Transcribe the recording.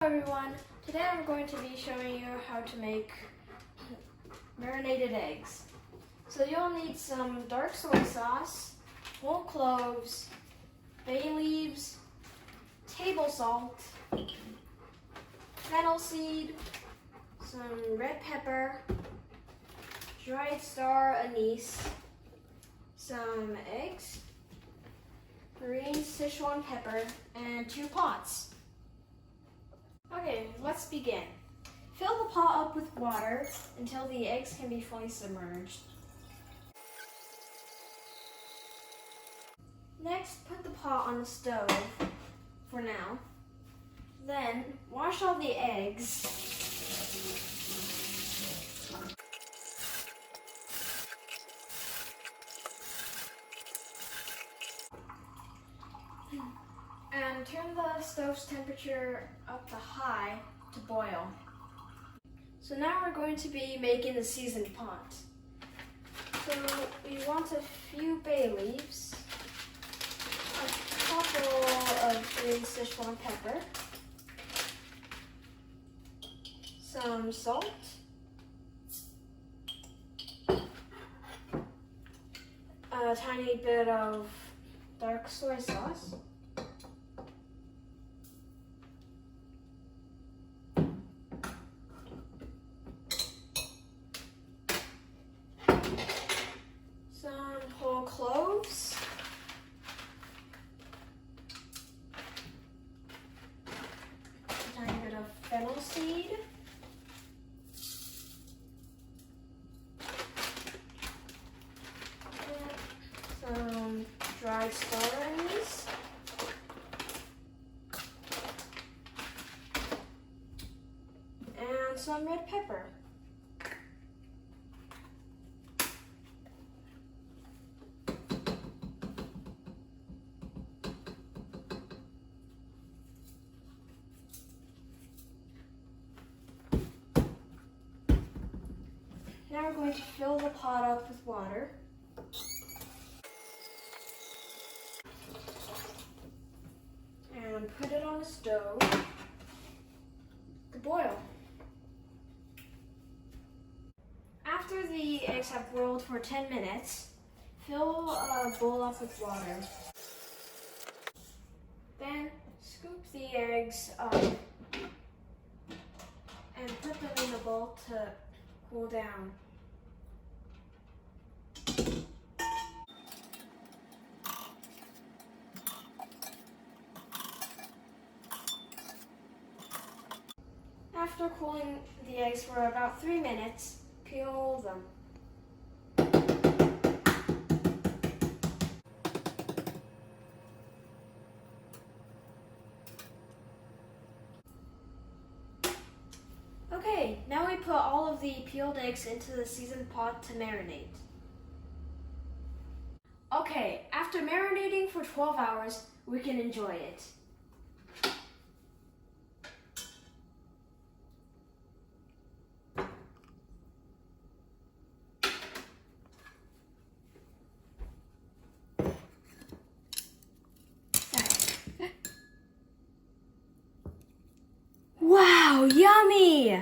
Hello everyone, today I'm going to be showing you how to make marinated eggs. So you'll need some dark soy sauce, whole cloves, bay leaves, table salt, fennel seed, some red pepper, dried star anise, some eggs, green Sichuan pepper, and 2 pots. Okay, let's begin. Fill the pot up with water until the eggs can be fully submerged. Next, put the pot on the stove for now. Then, wash all the eggs. And turn the stove's temperature up to high to boil. So now we're going to be making the seasoned pot. So we want a few bay leaves, a couple of green Sichuan pepper, some salt, a tiny bit of dark soy sauce, some whole cloves, a tiny bit of fennel seed, some dried star anise, and some red pepper. Now we're going to fill the pot up with water. And put it on the stove to boil. After the eggs have boiled for 10 minutes, fill a bowl up with water. Then scoop the eggs up and put them in a bowl to cool down. After cooling the eggs for about 3 minutes, peel them. Okay, now we put all of the peeled eggs into the seasoned pot to marinate. Okay, after marinating for 12 hours, we can enjoy it. Wow, yummy!